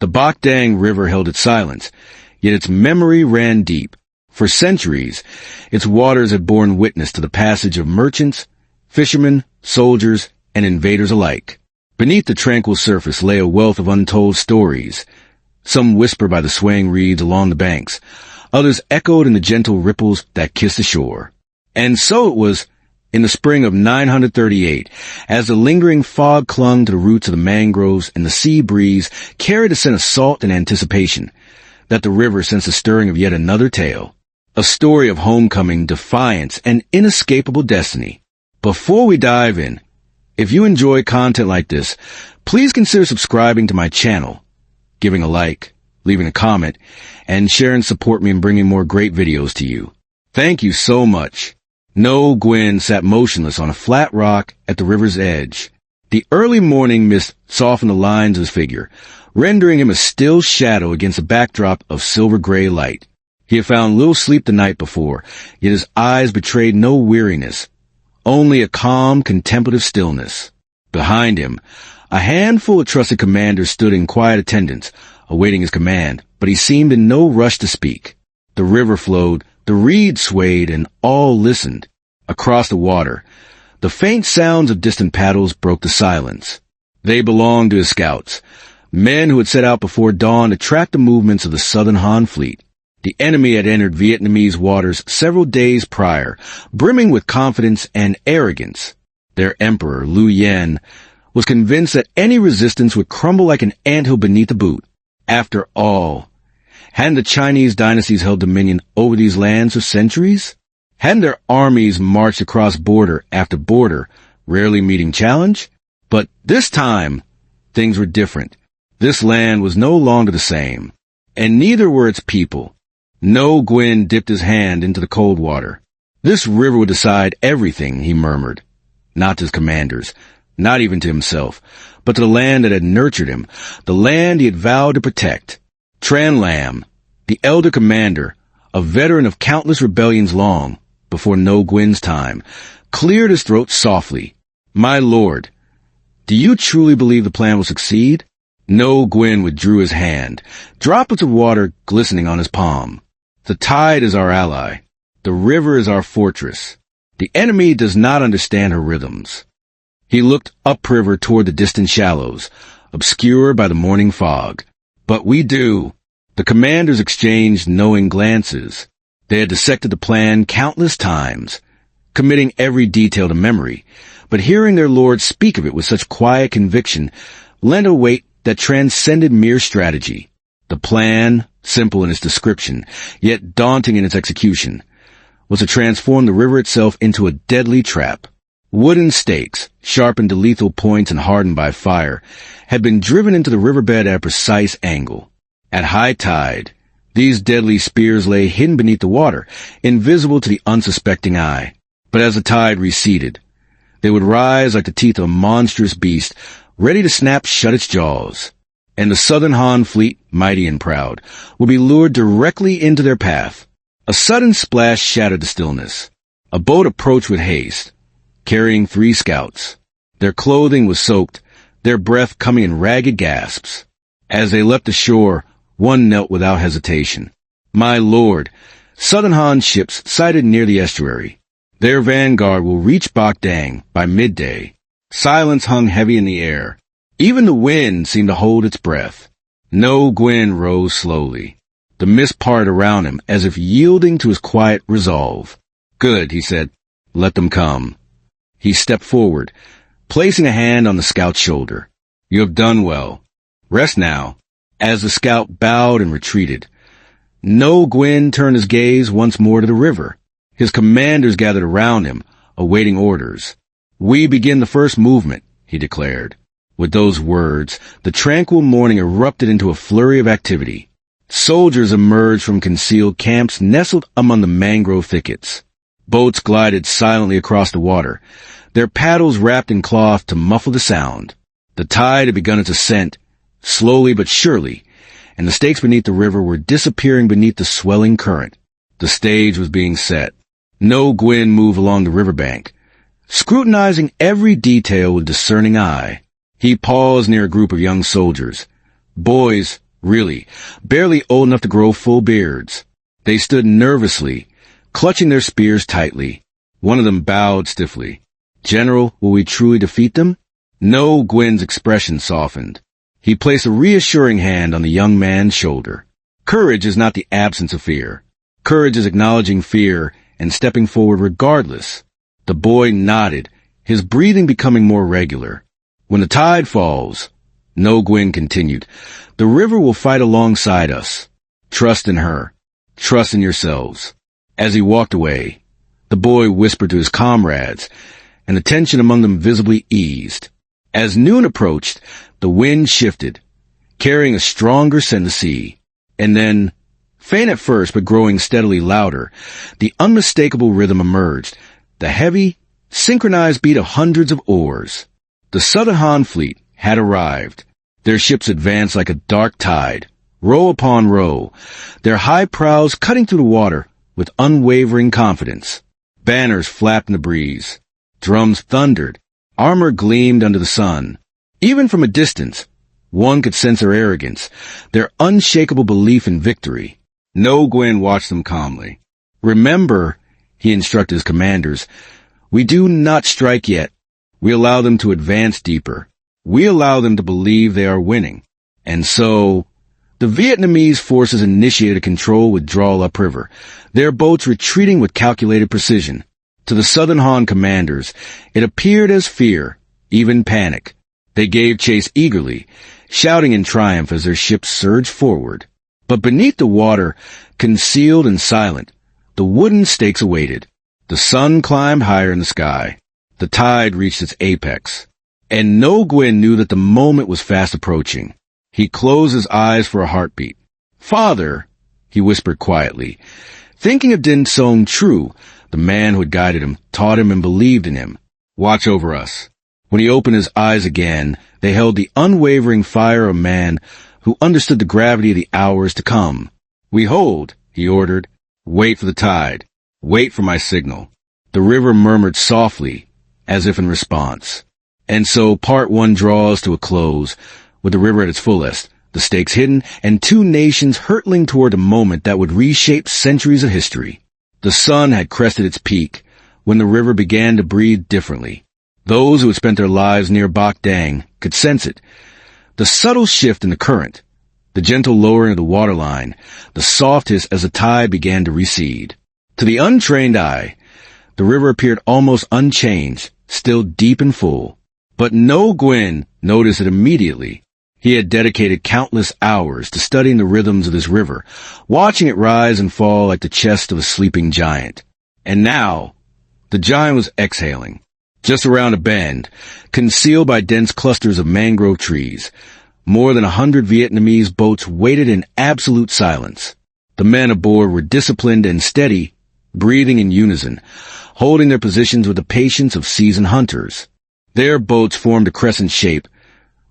The Bach Dang River held its silence, yet its memory ran deep. For centuries, its waters had borne witness to the passage of merchants, fishermen, soldiers, and invaders alike. Beneath the tranquil surface lay a wealth of untold stories. Some whispered by the swaying reeds along the banks, others echoed in the gentle ripples that kissed the shore. And so it was in the spring of 938, as the lingering fog clung to the roots of the mangroves and the sea breeze carried a scent of salt and anticipation, that the river sensed the stirring of yet another tale, a story of homecoming, defiance, and inescapable destiny. Before we dive in, if you enjoy content like this, please consider subscribing to my channel, giving a like, leaving a comment, and sharing support me in bringing more great videos to you. Thank you so much. Ngo Quyen sat motionless on a flat rock at the river's edge. The early morning mist softened the lines of his figure, rendering him a still shadow against a backdrop of silver-gray light. He had found little sleep the night before, yet his eyes betrayed no weariness, only a calm, contemplative stillness. Behind him, a handful of trusted commanders stood in quiet attendance, awaiting his command, but he seemed in no rush to speak. The river flowed, the reeds swayed, and all listened. Across the water, the faint sounds of distant paddles broke the silence. They belonged to his scouts, men who had set out before dawn to track the movements of the Southern Han fleet. The enemy had entered Vietnamese waters several days prior, brimming with confidence and arrogance. Their emperor, Liu Yen, was convinced that any resistance would crumble like an anthill beneath the boot. After all, hadn't the Chinese dynasties held dominion over these lands for centuries? Hadn't their armies marched across border after border, rarely meeting challenge? But this time, things were different. This land was no longer the same, and neither were its people. Ngo Quyen dipped his hand into the cold water. This river would decide everything, he murmured. Not to his commanders, not even to himself, but to the land that had nurtured him, the land he had vowed to protect. Tran Lam, the elder commander, a veteran of countless rebellions long before Ngo Quyen's time, cleared his throat softly. My lord, do you truly believe the plan will succeed? Ngo Quyen withdrew his hand, droplets of water glistening on his palm. The tide is our ally. The river is our fortress. The enemy does not understand her rhythms. He looked upriver toward the distant shallows, obscured by the morning fog. But we do. The commanders exchanged knowing glances. They had dissected the plan countless times, committing every detail to memory, but hearing their lord speak of it with such quiet conviction lent a weight that transcended mere strategy. The plan, simple in its description, yet daunting in its execution, was to transform the river itself into a deadly trap. Wooden stakes, sharpened to lethal points and hardened by fire, had been driven into the riverbed at a precise angle. At high tide, these deadly spears lay hidden beneath the water, invisible to the unsuspecting eye. But as the tide receded, they would rise like the teeth of a monstrous beast, ready to snap shut its jaws. And the Southern Han fleet, mighty and proud, would be lured directly into their path. A sudden splash shattered the stillness. A boat approached with haste, carrying 3 scouts. Their clothing was soaked, their breath coming in ragged gasps. As they leapt ashore, one knelt without hesitation. My lord, Southern Han ships sighted near the estuary. Their vanguard will reach Bach Dang by midday. Silence hung heavy in the air. Even the wind seemed to hold its breath. Ngo Quyen rose slowly. The mist parted around him as if yielding to his quiet resolve. Good, he said. Let them come. He stepped forward, placing a hand on the scout's shoulder. You have done well. Rest now. As the scout bowed and retreated, Ngo Quyen turned his gaze once more to the river. His commanders gathered around him, awaiting orders. We begin the first movement, he declared. With those words, the tranquil morning erupted into a flurry of activity. Soldiers emerged from concealed camps nestled among the mangrove thickets. Boats glided silently across the water, their paddles wrapped in cloth to muffle the sound. The tide had begun its ascent, slowly but surely, and the stakes beneath the river were disappearing beneath the swelling current. The stage was being set. Ngo Quyen moved along the riverbank, scrutinizing every detail with discerning eye. He paused near a group of young soldiers, boys really, barely old enough to grow full beards. They stood nervously, clutching their spears tightly. One of them bowed stiffly. "General, will we truly defeat them?" Ngo Quyen's expression softened. He placed a reassuring hand on the young man's shoulder. Courage is not the absence of fear. Courage is acknowledging fear and stepping forward regardless. The boy nodded, his breathing becoming more regular. "When the tide falls," Ngo Quyen continued, "the river will fight alongside us. Trust in her. Trust in yourselves." As he walked away, the boy whispered to his comrades, and the tension among them visibly eased. As noon approached, the wind shifted, carrying a stronger scent of sea. And then, faint at first but growing steadily louder, the unmistakable rhythm emerged, the heavy, synchronized beat of hundreds of oars. The Southern Han fleet had arrived. Their ships advanced like a dark tide, row upon row, their high prows cutting through the water with unwavering confidence. Banners flapped in the breeze. Drums thundered. Armor gleamed under the sun. Even from a distance, one could sense their arrogance, their unshakable belief in victory. Ngo Quyen watched them calmly. "Remember," he instructed his commanders, "we do not strike yet. We allow them to advance deeper. We allow them to believe they are winning." And so, the Vietnamese forces initiated a controlled withdrawal upriver, their boats retreating with calculated precision. To the Southern Han commanders, it appeared as fear, even panic. They gave chase eagerly, shouting in triumph as their ships surged forward. But beneath the water, concealed and silent, the wooden stakes awaited. The sun climbed higher in the sky. The tide reached its apex. And Ngo Quyen knew that the moment was fast approaching. He closed his eyes for a heartbeat. "Father," he whispered quietly, thinking of Din Song True, the man who had guided him, taught him, and believed in him. "Watch over us." When he opened his eyes again, they held the unwavering fire of a man who understood the gravity of the hours to come. "We hold," he ordered. "Wait for the tide. Wait for my signal." The river murmured softly, as if in response. And so part one draws to a close, with the river at its fullest, the stakes hidden, and two nations hurtling toward a moment that would reshape centuries of history. The sun had crested its peak when the river began to breathe differently. Those who had spent their lives near Bach Dang could sense it. The subtle shift in the current, the gentle lowering of the waterline, the soft hiss as the tide began to recede. To the untrained eye, the river appeared almost unchanged, still deep and full. But Ngo Quyen noticed it immediately. He had dedicated countless hours to studying the rhythms of this river, watching it rise and fall like the chest of a sleeping giant. And now, the giant was exhaling. Just around a bend, concealed by dense clusters of mangrove trees, more than 100 Vietnamese boats waited in absolute silence. The men aboard were disciplined and steady, breathing in unison, holding their positions with the patience of seasoned hunters. Their boats formed a crescent shape,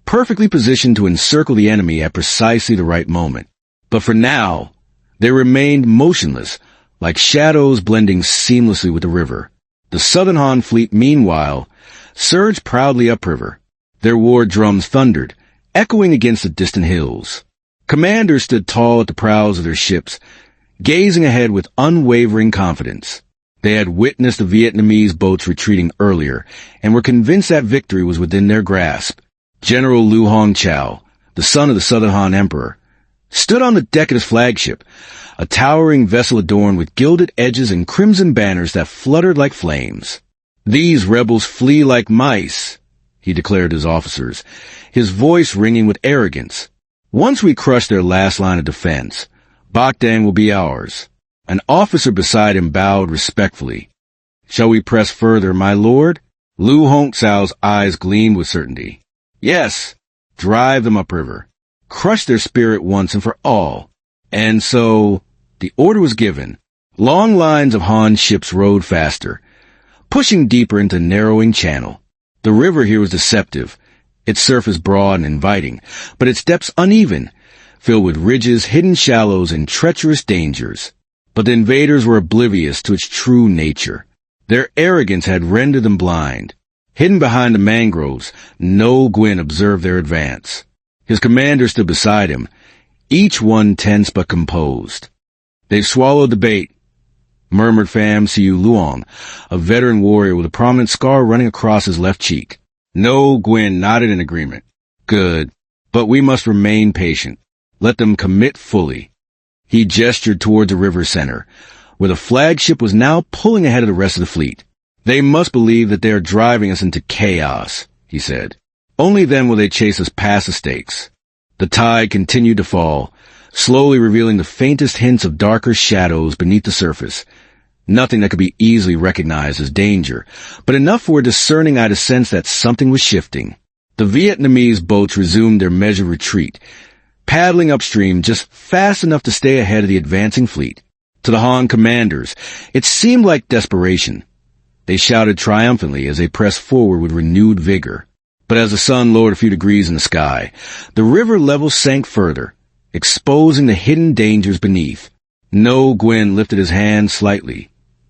perfectly positioned to encircle the enemy at precisely the right moment. But for now, they remained motionless, like shadows blending seamlessly with the river. The Southern Han fleet, meanwhile, surged proudly upriver. Their war drums thundered, echoing against the distant hills. Commanders stood tall at the prows of their ships, gazing ahead with unwavering confidence. They had witnessed the Vietnamese boats retreating earlier, and were convinced that victory was within their grasp. General Lu Hong Chau, the son of the Southern Han Emperor, stood on the deck of his flagship, a towering vessel adorned with gilded edges and crimson banners that fluttered like flames. "These rebels flee like mice," he declared to his officers, his voice ringing with arrogance. "Once we crush their last line of defense, Bach Dang will be ours." An officer beside him bowed respectfully. "Shall we press further, my lord?" Lu Hong Chau's eyes gleamed with certainty. "Yes, drive them upriver. Crush their spirit once and for all." And so, the order was given. Long lines of Han ships rowed faster, pushing deeper into the narrowing channel. The river here was deceptive, its surface broad and inviting, but its depths uneven, filled with ridges, hidden shallows, and treacherous dangers. But the invaders were oblivious to its true nature. Their arrogance had rendered them blind. Hidden behind the mangroves, Ngo Quyen observed their advance. His commander stood beside him, each one tense but composed. "They've swallowed the bait," murmured Pham Siu Luong, a veteran warrior with a prominent scar running across his left cheek. Ngo Quyen nodded in agreement. "Good. But we must remain patient. Let them commit fully." He gestured towards the river center, where the flagship was now pulling ahead of the rest of the fleet. "They must believe that they are driving us into chaos," he said. "Only then will they chase us past the stakes." The tide continued to fall, slowly revealing the faintest hints of darker shadows beneath the surface. Nothing that could be easily recognized as danger, but enough for a discerning eye to sense that something was shifting. The Vietnamese boats resumed their measured retreat, paddling upstream just fast enough to stay ahead of the advancing fleet. To the Han commanders, it seemed like desperation. They shouted triumphantly as they pressed forward with renewed vigor. But as the sun lowered a few degrees in the sky, the river level sank further, exposing the hidden dangers beneath. Ngo Quyen lifted his hand slightly,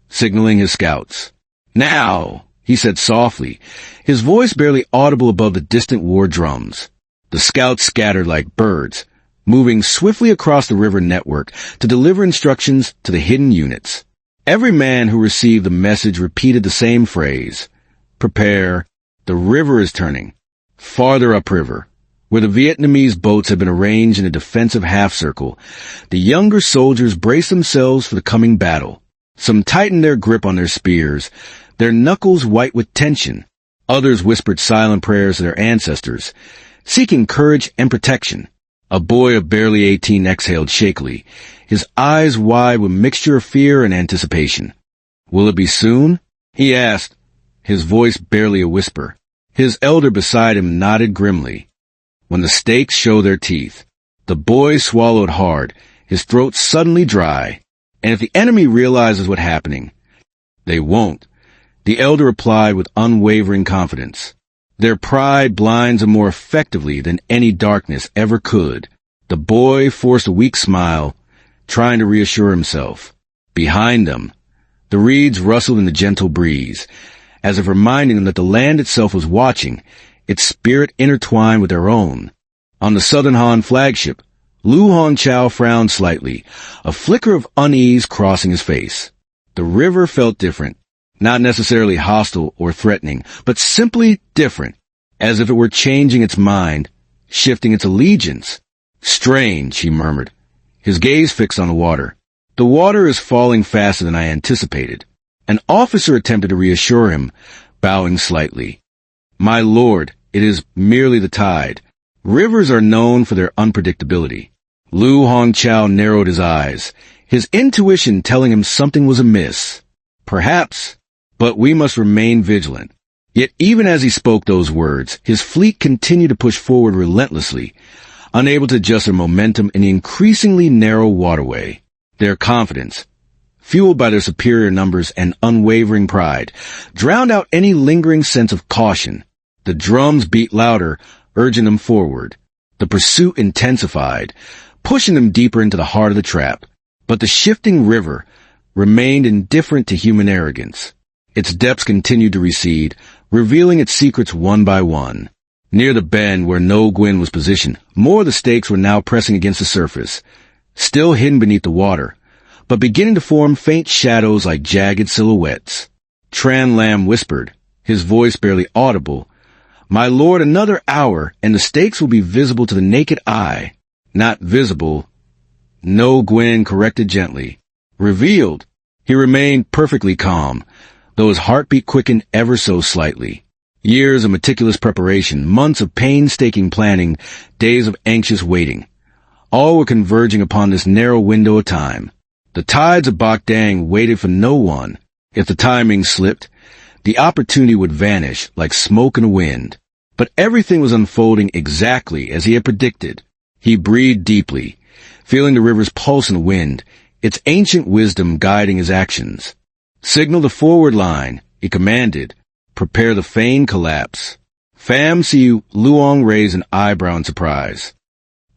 signaling his scouts. "Now!" he said softly, his voice barely audible above the distant war drums. The scouts scattered like birds, moving swiftly across the river network to deliver instructions to the hidden units. Every man who received the message repeated the same phrase: "Prepare. The river is turning." Farther upriver, where the Vietnamese boats had been arranged in a defensive half-circle, the younger soldiers braced themselves for the coming battle. Some tightened their grip on their spears, their knuckles white with tension. Others whispered silent prayers to their ancestors, seeking courage and protection. A boy of barely 18 exhaled shakily, his eyes wide with mixture of fear and anticipation. "Will it be soon?" he asked, his voice barely a whisper. His elder beside him nodded grimly. "When the stakes show their teeth." The boy swallowed hard, his throat suddenly dry. "And if the enemy realizes what's happening?" "They won't," the elder replied with unwavering confidence. "Their pride blinds them more effectively than any darkness ever could." The boy forced a weak smile, trying to reassure himself. Behind them, the reeds rustled in the gentle breeze, as if reminding them that the land itself was watching, its spirit intertwined with their own. On the Southern Han flagship, Lu Hongqiao frowned slightly, a flicker of unease crossing his face. The river felt different, not necessarily hostile or threatening, but simply different, as if it were changing its mind, shifting its allegiance. "Strange," he murmured, his gaze fixed on the water. "The water is falling faster than I anticipated." An officer attempted to reassure him, bowing slightly. "My lord, it is merely the tide. Rivers are known for their unpredictability." Lu Hongqiao narrowed his eyes, his intuition telling him something was amiss. "Perhaps, but we must remain vigilant." Yet even as he spoke those words, his fleet continued to push forward relentlessly, unable to adjust their momentum in the increasingly narrow waterway. Their confidence, fueled by their superior numbers and unwavering pride, drowned out any lingering sense of caution. The drums beat louder, urging them forward. The pursuit intensified, pushing them deeper into the heart of the trap. But the shifting river remained indifferent to human arrogance. Its depths continued to recede, revealing its secrets one by one. Near the bend where Ngo Quyen was positioned, more of the stakes were now pressing against the surface, still hidden beneath the water, but beginning to form faint shadows like jagged silhouettes. Tran Lam whispered, his voice barely audible, "My lord, another hour, and the stakes will be visible to the naked eye." "Not visible," Ngo Quyen corrected gently. "Revealed." He remained perfectly calm, though his heartbeat quickened ever so slightly. Years of meticulous preparation, months of painstaking planning, days of anxious waiting, all were converging upon this narrow window of time. The tides of Bach Dang waited for no one. If the timing slipped, the opportunity would vanish like smoke in the wind. But everything was unfolding exactly as he had predicted. He breathed deeply, feeling the river's pulse in the wind, its ancient wisdom guiding his actions. "Signal the forward line," he commanded. "Prepare the feigned collapse." Pham Siu Luong raised an eyebrow in surprise.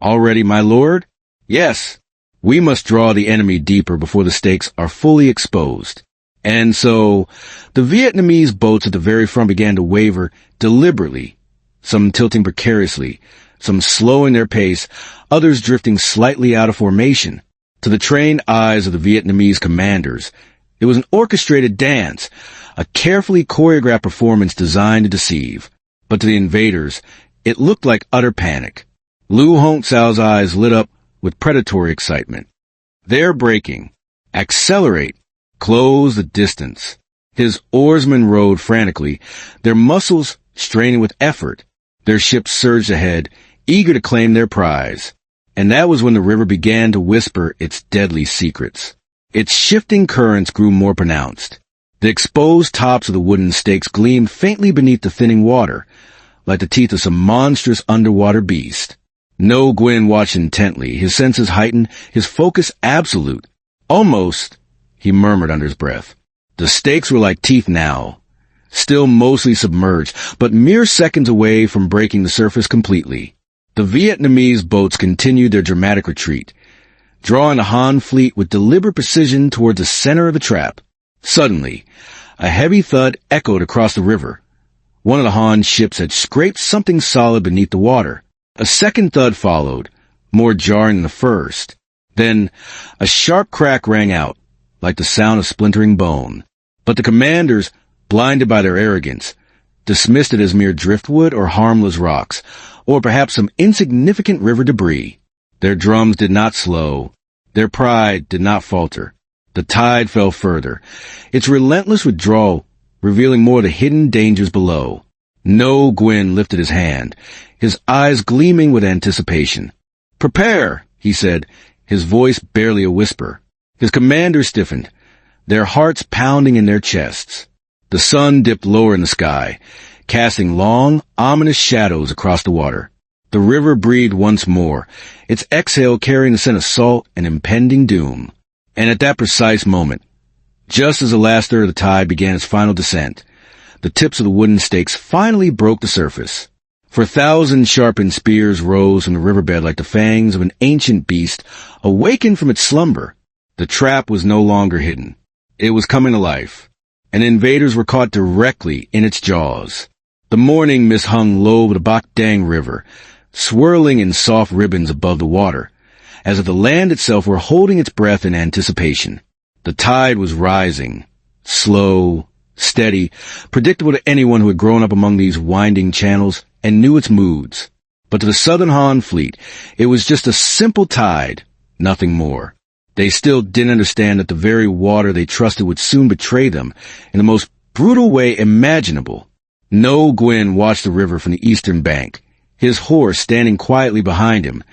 "Already, my lord?" "Yes. We must draw the enemy deeper before the stakes are fully exposed." And so, the Vietnamese boats at the very front began to waver deliberately, some tilting precariously, some slowing their pace, others drifting slightly out of formation. To the trained eyes of the Vietnamese commanders, it was an orchestrated dance, a carefully choreographed performance designed to deceive. But to the invaders, it looked like utter panic. Lu Hong Tsao's eyes lit up with predatory excitement. They're breaking. Accelerate. Close the distance. His oarsmen rowed frantically, their muscles straining with effort. Their ship surged ahead, eager to claim their prize. And that was when the river began to whisper its deadly secrets. Its shifting currents grew more pronounced. The exposed tops of the wooden stakes gleamed faintly beneath the thinning water, like the teeth of some monstrous underwater beast. Ngo Quyen watched intently, his senses heightened, his focus absolute. Almost, he murmured under his breath. The stakes were like teeth now, still mostly submerged, but mere seconds away from breaking the surface completely. The Vietnamese boats continued their dramatic retreat, drawing the Han fleet with deliberate precision toward the center of the trap. Suddenly, a heavy thud echoed across the river. One of the Han ships had scraped something solid beneath the water. A second thud followed, more jarring than the first. Then, a sharp crack rang out, like the sound of splintering bone. But the commanders, blinded by their arrogance, dismissed it as mere driftwood or harmless rocks, or perhaps some insignificant river debris. Their drums did not slow. Their pride did not falter. The tide fell further, its relentless withdrawal revealing more of the hidden dangers below. Ngo Quyen lifted his hand, his eyes gleaming with anticipation. "Prepare," he said, his voice barely a whisper. His commanders stiffened, their hearts pounding in their chests. The sun dipped lower in the sky, casting long, ominous shadows across the water. The river breathed once more, its exhale carrying the scent of salt and impending doom. And at that precise moment, just as the last third of the tide began its final descent, the tips of the wooden stakes finally broke the surface. For 1,000 sharpened spears rose from the riverbed like the fangs of an ancient beast awakened from its slumber. The trap was no longer hidden. It was coming to life, and invaders were caught directly in its jaws. The morning mist hung low over the Bach Dang River, swirling in soft ribbons above the water, as if the land itself were holding its breath in anticipation. The tide was rising, slow, steady, predictable to anyone who had grown up among these winding channels and knew its moods. But to the Southern Han fleet, it was just a simple tide, nothing more. They still didn't understand that the very water they trusted would soon betray them in the most brutal way imaginable. Ngo Quyen watched the river from the eastern bank, his horse standing quietly behind him,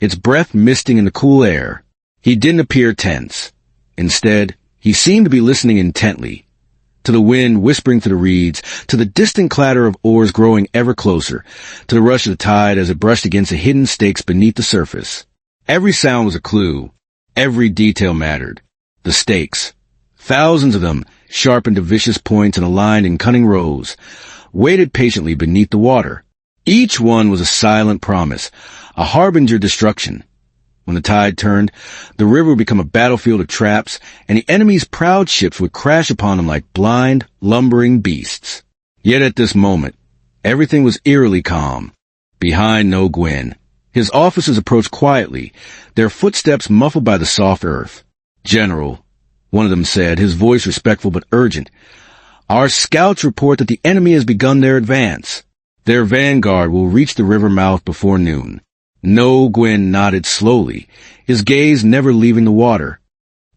its breath misting in the cool air. He didn't appear tense. Instead, he seemed to be listening intently, to the wind whispering through the reeds, to the distant clatter of oars growing ever closer, to the rush of the tide as it brushed against the hidden stakes beneath the surface. Every sound was a clue. Every detail mattered. The stakes, thousands of them, sharpened to vicious points and aligned in cunning rows, waited patiently beneath the water. Each one was a silent promise, a harbinger of destruction. When the tide turned, the river would become a battlefield of traps, and the enemy's proud ships would crash upon them like blind, lumbering beasts. Yet at this moment, everything was eerily calm. Behind Ngo Quyen, his officers approached quietly, their footsteps muffled by the soft earth. "General," one of them said, his voice respectful but urgent, "our scouts report that the enemy has begun their advance. Their vanguard will reach the river mouth before noon." Ngo Quyen nodded slowly, his gaze never leaving the water.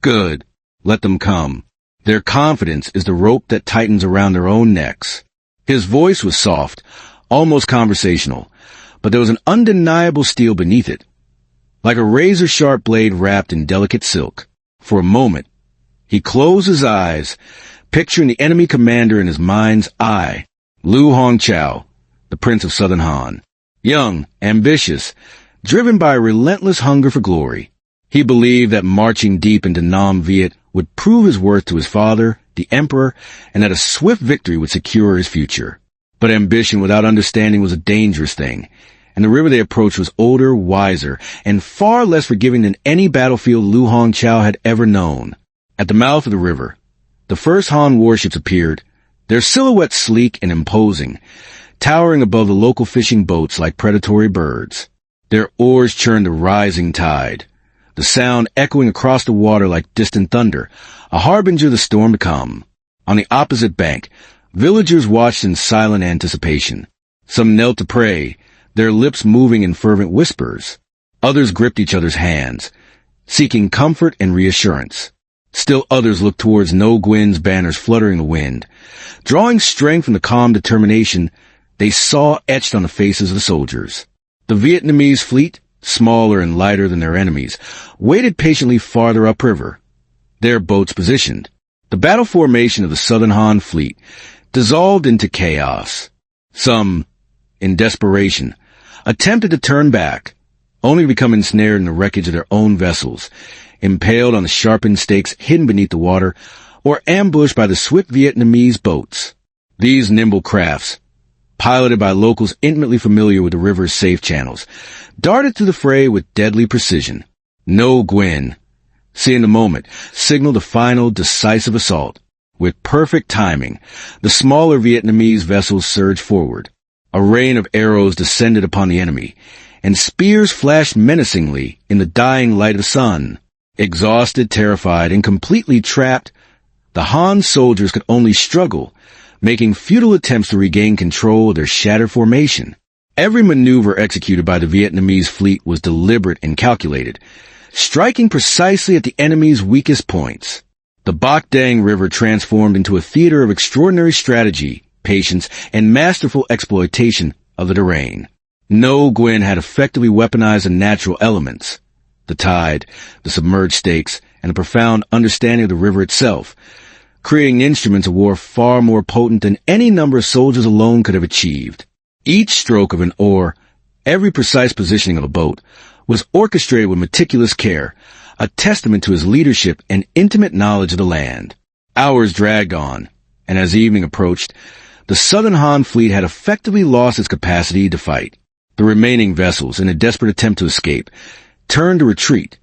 "Good. Let them come. Their confidence is the rope that tightens around their own necks." His voice was soft, almost conversational, but there was an undeniable steel beneath it, like a razor-sharp blade wrapped in delicate silk. For a moment, he closed his eyes, picturing the enemy commander in his mind's eye, Lu Hongqiao, the Prince of Southern Han. Young, ambitious, driven by a relentless hunger for glory. He believed that marching deep into Nam Viet would prove his worth to his father, the emperor, and that a swift victory would secure his future. But ambition without understanding was a dangerous thing, and the river they approached was older, wiser, and far less forgiving than any battlefield Lu Hongqiao had ever known. At the mouth of the river, the first Han warships appeared, their silhouettes sleek and imposing, towering above the local fishing boats like predatory birds. Their oars churned the rising tide, the sound echoing across the water like distant thunder, a harbinger of the storm to come. On the opposite bank, villagers watched in silent anticipation. Some knelt to pray, their lips moving in fervent whispers. Others gripped each other's hands, seeking comfort and reassurance. Still others looked towards Ngo Quyen's banners fluttering in the wind. Drawing strength from the calm determination they saw etched on the faces of the soldiers. The Vietnamese fleet, smaller and lighter than their enemies, waited patiently farther upriver, their boats positioned. The battle formation of the Southern Han fleet dissolved into chaos. Some, in desperation, attempted to turn back, only to become ensnared in the wreckage of their own vessels, impaled on the sharpened stakes hidden beneath the water, or ambushed by the swift Vietnamese boats. These nimble crafts, piloted by locals intimately familiar with the river's safe channels, darted through the fray with deadly precision. Ngo Quyen, seeing the moment, signaled the final, decisive assault. With perfect timing, the smaller Vietnamese vessels surged forward. A rain of arrows descended upon the enemy, and spears flashed menacingly in the dying light of the sun. Exhausted, terrified, and completely trapped, the Han soldiers could only struggle, making futile attempts to regain control of their shattered formation. Every maneuver executed by the Vietnamese fleet was deliberate and calculated, striking precisely at the enemy's weakest points. The Bach Dang River transformed into a theater of extraordinary strategy, patience, and masterful exploitation of the terrain. Ngo Quyen had effectively weaponized the natural elements, the tide, the submerged stakes, and a profound understanding of the river itself, creating instruments of war far more potent than any number of soldiers alone could have achieved. Each stroke of an oar, every precise positioning of a boat, was orchestrated with meticulous care, a testament to his leadership and intimate knowledge of the land. Hours dragged on, and as evening approached, the Southern Han fleet had effectively lost its capacity to fight. The remaining vessels, in a desperate attempt to escape, turned to retreat,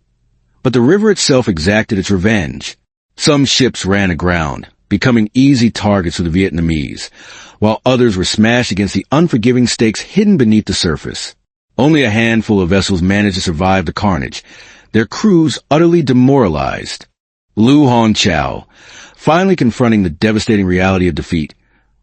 but the river itself exacted its revenge. Some ships ran aground, becoming easy targets for the Vietnamese, while others were smashed against the unforgiving stakes hidden beneath the surface. Only a handful of vessels managed to survive the carnage, their crews utterly demoralized. Lu Hong Chow, finally confronting the devastating reality of defeat,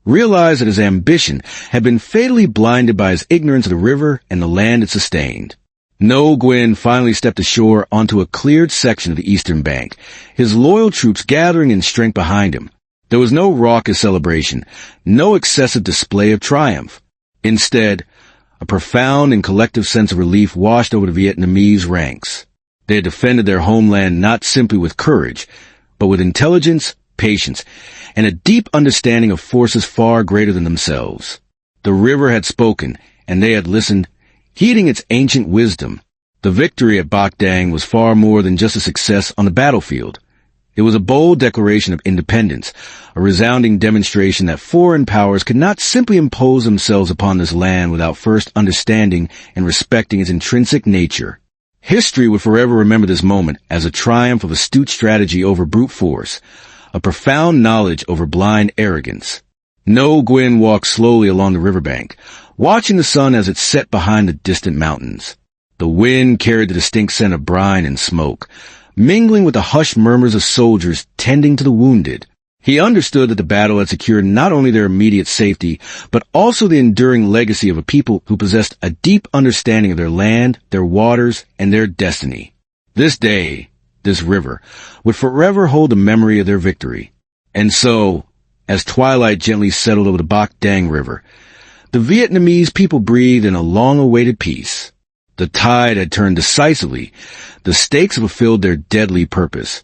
realized that his ambition had been fatally blinded by his ignorance of the river and the land it sustained. Ngo Quyen finally stepped ashore onto a cleared section of the eastern bank, his loyal troops gathering in strength behind him. There was no raucous celebration, no excessive display of triumph. Instead, a profound and collective sense of relief washed over the Vietnamese ranks. They had defended their homeland not simply with courage, but with intelligence, patience, and a deep understanding of forces far greater than themselves. The river had spoken, and they had listened, heeding its ancient wisdom. The victory at Bach Dang was far more than just a success on the battlefield. It was a bold declaration of independence, a resounding demonstration that foreign powers could not simply impose themselves upon this land without first understanding and respecting its intrinsic nature. History would forever remember this moment as a triumph of astute strategy over brute force, a profound knowledge over blind arrogance. Ngo Quyen walked slowly along the riverbank, watching the sun as it set behind the distant mountains. The wind carried the distinct scent of brine and smoke, mingling with the hushed murmurs of soldiers tending to the wounded. He understood that the battle had secured not only their immediate safety, but also the enduring legacy of a people who possessed a deep understanding of their land, their waters, and their destiny. This day, this river, would forever hold the memory of their victory. And so, as twilight gently settled over the Bach Dang River, the Vietnamese people breathed in a long-awaited peace. The tide had turned decisively, the stakes have fulfilled their deadly purpose,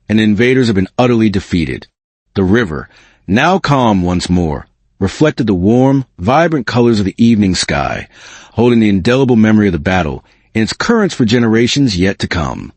and the invaders have been utterly defeated. The river, now calm once more, reflected the warm, vibrant colors of the evening sky, holding the indelible memory of the battle in its currents for generations yet to come.